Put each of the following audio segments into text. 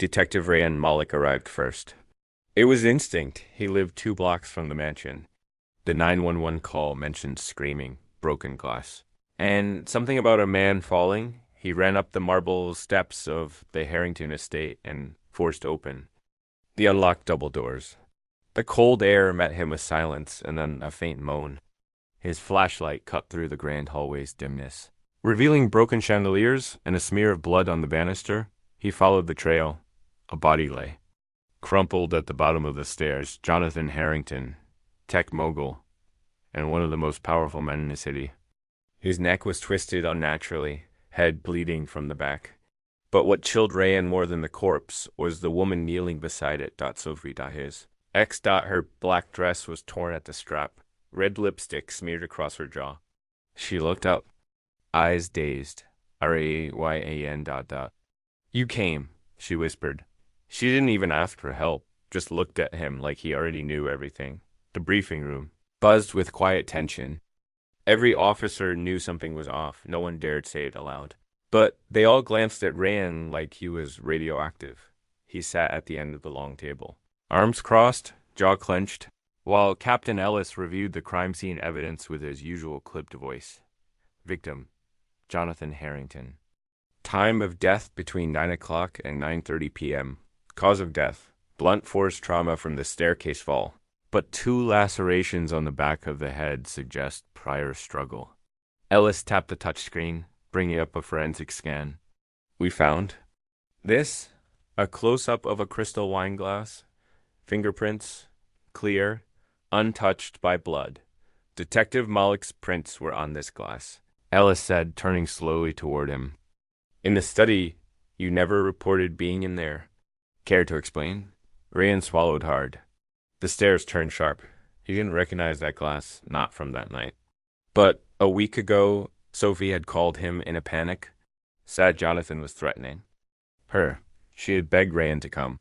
Detective Rayan Malik arrived first. It was instinct. He lived 2 blocks from the mansion. The 911 call mentioned screaming, broken glass, and something about a man falling. He ran up the marble steps of the Harrington estate and forced open the unlocked double doors. The cold air met him with silence and then a faint moan. His flashlight cut through the grand hallway's dimness. Revealing broken chandeliers and a smear of blood on the banister, he followed the trail. A body lay. Crumpled at the bottom of the stairs, Jonathan Harrington, tech mogul, and one of the most powerful men in the city. His neck was twisted unnaturally, head bleeding from the back. But what chilled Rayan more than the corpse was the woman kneeling beside it. Sophie. His. Her black dress was torn at the strap, red lipstick smeared across her jaw. She looked up, eyes dazed. Rayan. You came, she whispered. She didn't even ask for help, just looked at him like he already knew everything. The briefing room buzzed with quiet tension. Every officer knew something was off. No one dared say it aloud. But they all glanced at Rayan like he was radioactive. He sat at the end of the long table, arms crossed, jaw clenched, while Captain Ellis reviewed the crime scene evidence with his usual clipped voice. Victim, Jonathan Harrington. Time of death between 9 o'clock and 9:30 p.m. Cause of death, blunt force trauma from the staircase fall. But 2 lacerations on the back of the head suggest prior struggle. Ellis tapped the touchscreen, bringing up a forensic scan. We found this, a close-up of a crystal wine glass, fingerprints, clear, untouched by blood. Detective Malik's prints were on this glass, Ellis said, turning slowly toward him. In the study, you never reported being in there. Care to explain? Rayan swallowed hard. The stares turned sharp. He didn't recognize that glass, not from that night. But a week ago, Sophie had called him in a panic. Said Jonathan was threatening her. She had begged Rayan to come.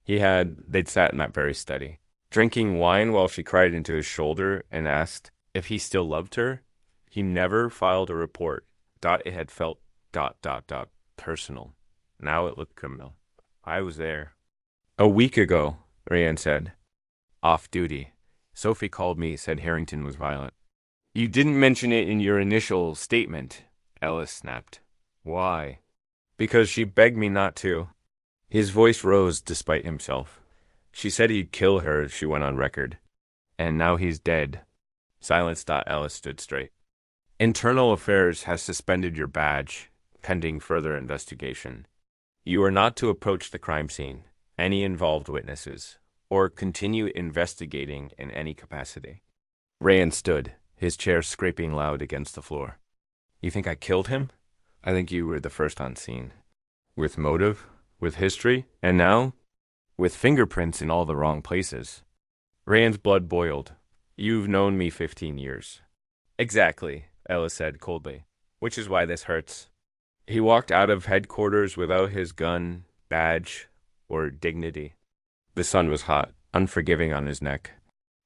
They'd sat in that very study, drinking wine while she cried into his shoulder and asked if he still loved her. He never filed a report. It had felt ... personal. Now it looked criminal. I was there. A week ago, Rayan said. Off duty. Sophie called me, said Harrington was violent. You didn't mention it in your initial statement, Ellis snapped. Why? Because she begged me not to. His voice rose despite himself. She said he'd kill her, she went on record. And now he's dead. Silence. Ellis stood straight. Internal Affairs has suspended your badge, pending further investigation. You are not to approach the crime scene, any involved witnesses, or continue investigating in any capacity. Rayan stood, his chair scraping loud against the floor. You think I killed him? I think you were the first on scene. With motive, with history, and now, with fingerprints in all the wrong places. Rayan's blood boiled. You've known me 15 years. Exactly, Ellis said coldly, which is why this hurts. He walked out of headquarters without his gun, badge, or dignity. The sun was hot, unforgiving on his neck,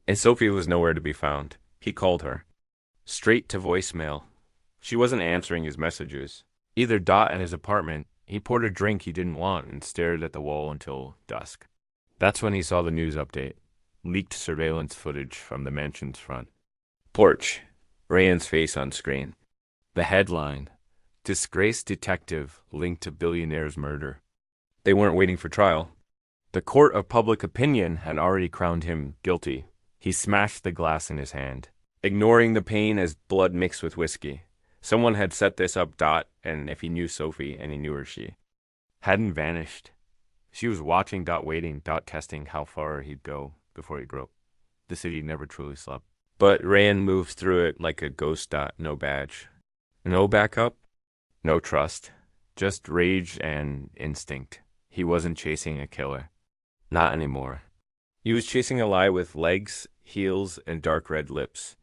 and Sophie was nowhere to be found. He called her. Straight to voicemail. She wasn't answering his messages. Either at his apartment, he poured a drink he didn't want and stared at the wall until dusk. That's when he saw the news update. Leaked surveillance footage from the mansion's front porch. Rayan's face on screen. The headline, Disgraced Detective Linked to Billionaire's Murder. They weren't waiting for trial. The court of public opinion had already crowned him guilty. He smashed the glass in his hand, ignoring the pain as blood mixed with whiskey. Someone had set this up. And if he knew Sophie and he knew her, she hadn't vanished. She was watching. Waiting. Testing how far he'd go before he broke. The city never truly slept. But Rayan moved through it like a ghost. No badge. No backup. No trust. Just rage and instinct. He wasn't chasing a killer. Not anymore. He was chasing a lie with legs, heels, and dark red lips.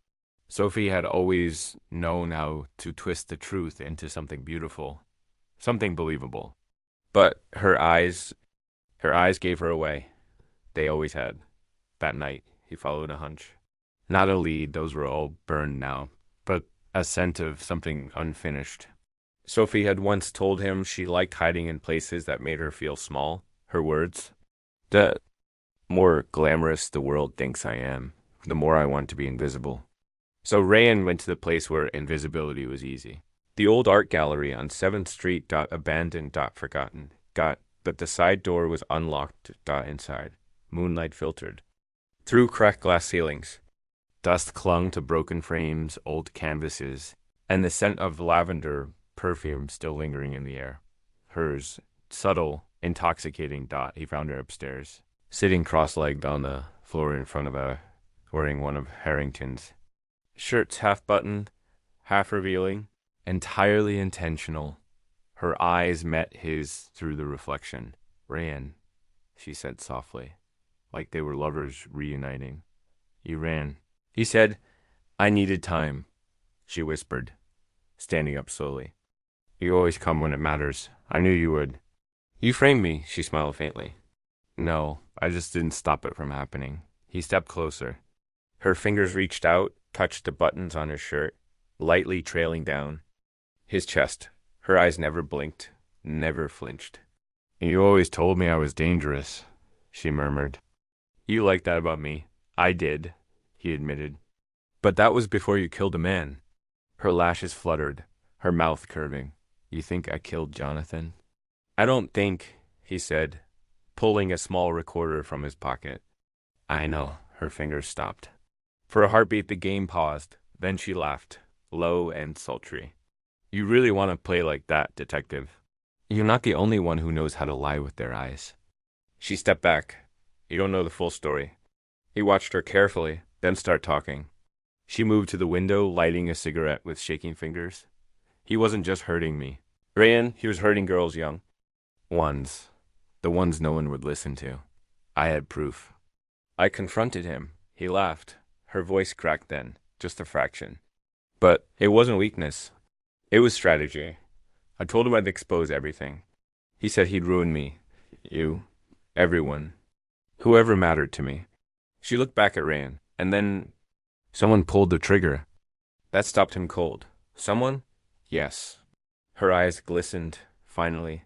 Sophie had always known how to twist the truth into something beautiful, something believable. But her eyes gave her away. They always had. That night, he followed a hunch. Not a lead, those were all burned now, but a scent of something unfinished. Sophie had once told him she liked hiding in places that made her feel small. Her words? The more glamorous the world thinks I am, the more I want to be invisible. So Rayan went to the place where invisibility was easy. The old art gallery on 7th Street. Abandoned. Forgotten. But the side door was unlocked. Inside. Moonlight filtered. Through cracked glass ceilings. Dust clung to broken frames, old canvases, and the scent of lavender perfume still lingering in the air. Hers, subtle, intoxicating. He found her upstairs, sitting cross-legged on the floor in front of wearing one of Harrington's shirts, half buttoned, half revealing, entirely intentional. Her eyes met his through the reflection. Rayan, she said softly, like they were lovers reuniting. You ran. He said, I needed time, she whispered, standing up slowly. You always come when it matters. I knew you would. You framed me, she smiled faintly. No, I just didn't stop it from happening. He stepped closer. Her fingers reached out, touched the buttons on his shirt, lightly trailing down his chest. Her eyes never blinked, never flinched. You always told me I was dangerous, she murmured. You liked that about me. I did, he admitted. But that was before you killed a man. Her lashes fluttered, her mouth curving. You think I killed Jonathan? I don't think, he said, pulling a small recorder from his pocket. I know, her fingers stopped. For a heartbeat, the game paused. Then she laughed, low and sultry. You really want to play like that, detective? You're not the only one who knows how to lie with their eyes. She stepped back. You don't know the full story. He watched her carefully, then start talking. She moved to the window, lighting a cigarette with shaking fingers. He wasn't just hurting me. Rayan, he was hurting girls young. Ones. The ones no one would listen to. I had proof. I confronted him. He laughed. Her voice cracked then, just a fraction. But it wasn't weakness. It was strategy. I told him I'd expose everything. He said he'd ruin me. You. Everyone. Whoever mattered to me. She looked back at Rayan, and then someone pulled the trigger. That stopped him cold. Someone? Yes. Her eyes glistened, finally.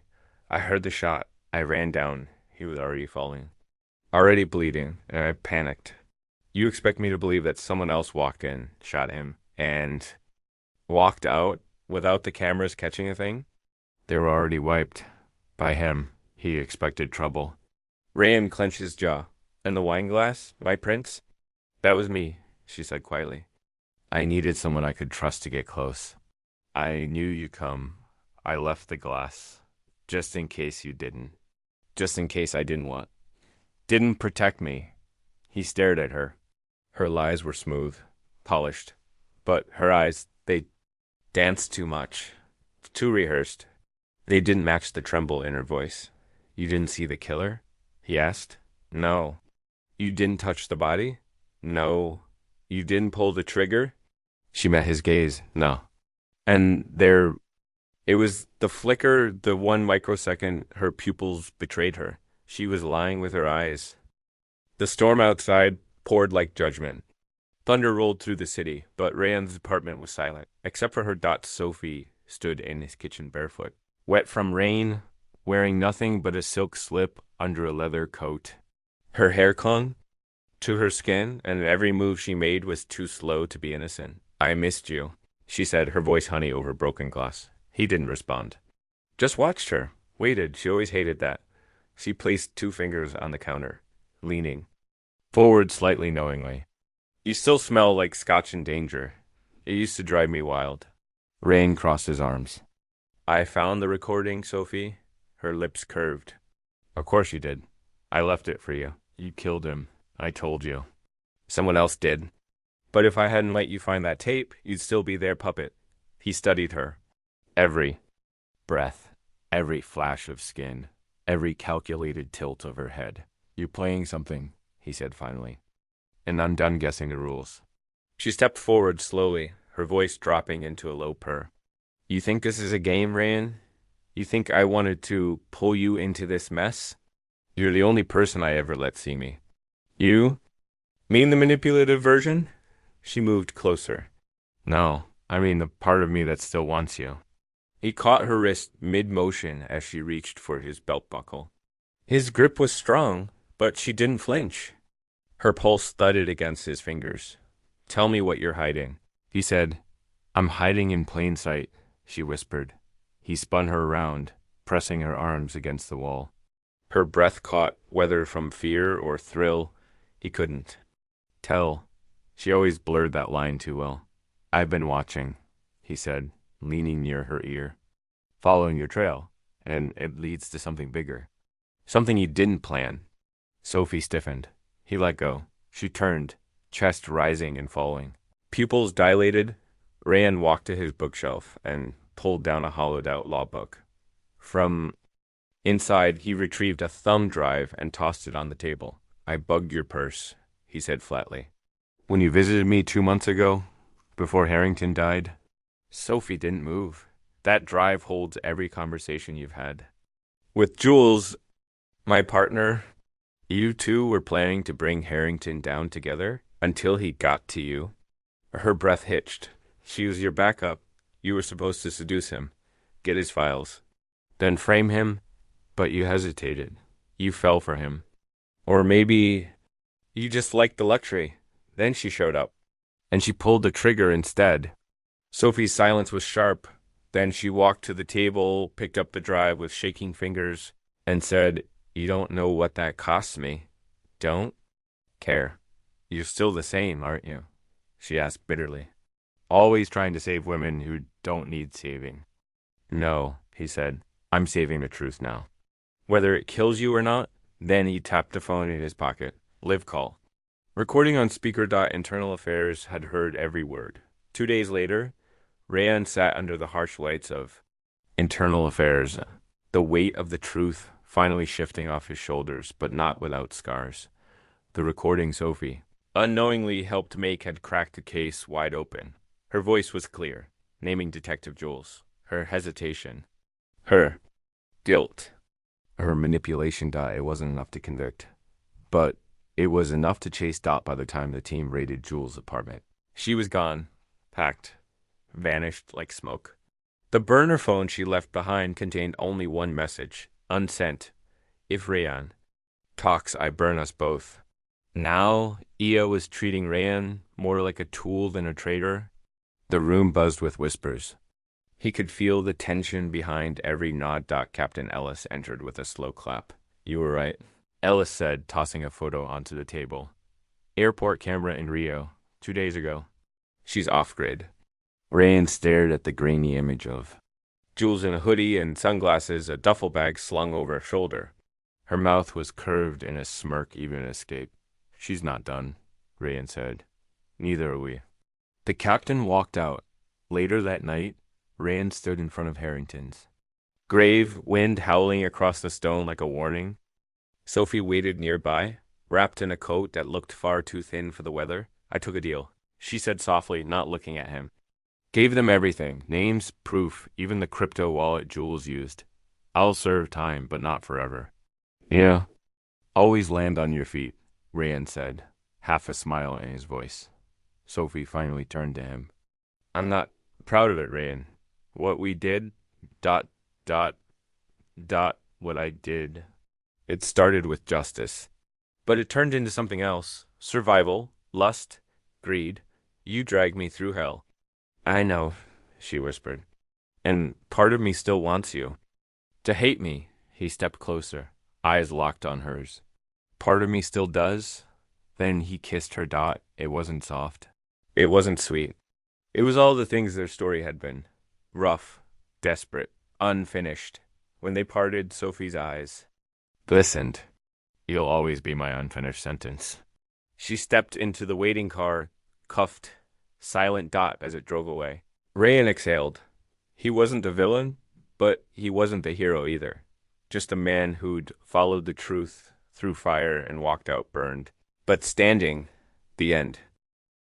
I heard the shot. I ran down. He was already falling. Already bleeding, and I panicked. You expect me to believe that someone else walked in, shot him, and walked out without the cameras catching a thing? They were already wiped. By him. He expected trouble. Rayan clenched his jaw. And the wine glass? My prints? That was me, she said quietly. I needed someone I could trust to get close. I knew you'd come. I left the glass. Just in case you didn't. Just in case I didn't what? Didn't protect me. He stared at her. Her lies were smooth, polished. But her eyes, they danced too much. Too rehearsed. They didn't match the tremble in her voice. You didn't see the killer? He asked. No. You didn't touch the body? No. You didn't pull the trigger? She met his gaze. No. And it was the flicker, the 1 microsecond her pupils betrayed her. She was lying with her eyes. The storm outside poured like judgment. Thunder rolled through the city, but Rayan's apartment was silent, except for her dot Sophie stood in his kitchen barefoot, wet from rain, wearing nothing but a silk slip under a leather coat. Her hair clung to her skin, and every move she made was too slow to be innocent. I missed you, she said, her voice honey over broken glass. He didn't respond. Just watched her, waited. She always hated that. She placed 2 fingers on the counter, leaning forward slightly knowingly. You still smell like scotch and danger. It used to drive me wild. Rain crossed his arms. I found the recording, Sophie. Her lips curved. Of course you did. I left it for you. You killed him. I told you. Someone else did. But if I hadn't let you find that tape, you'd still be their puppet. He studied her. Every breath, every flash of skin, every calculated tilt of her head. You're playing something, he said finally. And I'm done guessing the rules. She stepped forward slowly, her voice dropping into a low purr. You think this is a game, Rayan? You think I wanted to pull you into this mess? You're the only person I ever let see me. You? Mean the manipulative version? She moved closer. No, I mean the part of me that still wants you. He caught her wrist mid-motion as she reached for his belt buckle. His grip was strong, but she didn't flinch. Her pulse thudded against his fingers. Tell me what you're hiding. He said, I'm hiding in plain sight, she whispered. He spun her around, pressing her arms against the wall. Her breath caught, whether from fear or thrill, he couldn't tell. She always blurred that line too well. I've been watching, he said, leaning near her ear. Following your trail, and it leads to something bigger. Something you didn't plan. Sophie stiffened. He let go. She turned, chest rising and falling. Pupils dilated. Rayan walked to his bookshelf and pulled down a hollowed-out law book. From inside, he retrieved a thumb drive and tossed it on the table. I bugged your purse, he said flatly. When you visited me 2 months ago, before Harrington died, Sophie didn't move. That drive holds every conversation you've had. With Jules, my partner, you two were planning to bring Harrington down together until he got to you. Her breath hitched. She was your backup. You were supposed to seduce him, get his files, then frame him, but you hesitated. You fell for him. Or maybe you just liked the luxury. Then she showed up, and she pulled the trigger instead. Sophie's silence was sharp. Then she walked to the table, picked up the drive with shaking fingers, and said, You don't know what that costs me. Don't care. You're still the same, aren't you? She asked bitterly. Always trying to save women who don't need saving. No, he said. I'm saving the truth now. Whether it kills you or not, then he tapped the phone in his pocket. Live call. Recording on speaker. Internal Affairs had heard every word. 2 days later, Rayan sat under the harsh lights of Internal Affairs, the weight of the truth finally shifting off his shoulders, but not without scars. The recording Sophie unknowingly helped make had cracked the case wide open. Her voice was clear, naming Detective Jules. Her hesitation. Her guilt. Her manipulation. It wasn't enough to convict. But it was enough to chase Dot by the time the team raided Jules' apartment. She was gone, packed, vanished like smoke. The burner phone she left behind contained only one message, unsent. If Rayan talks, I burn us both. Now, Ia was treating Rayan more like a tool than a traitor. The room buzzed with whispers. He could feel the tension behind every nod. Captain Ellis entered with a slow clap. You were right, Ellis said, tossing a photo onto the table. Airport camera in Rio, 2 days ago. She's off-grid. Rayan stared at the grainy image of Jules in a hoodie and sunglasses, a duffel bag slung over her shoulder. Her mouth was curved in a smirk even escaped. She's not done, Rayan said. Neither are we. The captain walked out. Later that night, Rayan stood in front of Harrington's. Grave wind howling across the stone like a warning. Sophie waited nearby, wrapped in a coat that looked far too thin for the weather. I took a deal, she said softly, not looking at him. Gave them everything, names, proof, even the crypto wallet Jules used. I'll serve time, but not forever. Yeah. Always land on your feet, Rayan said, half a smile in his voice. Sophie finally turned to him. I'm not proud of it, Rayan. What we did, what I did. It started with justice. But it turned into something else. Survival, lust, greed. You dragged me through hell. I know, she whispered. And part of me still wants you. To hate me, he stepped closer, eyes locked on hers. Part of me still does. Then he kissed her. It wasn't soft. It wasn't sweet. It was all the things their story had been. Rough, desperate, unfinished. When they parted, Sophie's eyes glistened. You'll always be my unfinished sentence. She stepped into the waiting car, cuffed, silent as it drove away. Rayan exhaled. He wasn't the villain, but he wasn't the hero either. Just a man who'd followed the truth through fire and walked out burned. But standing, the end.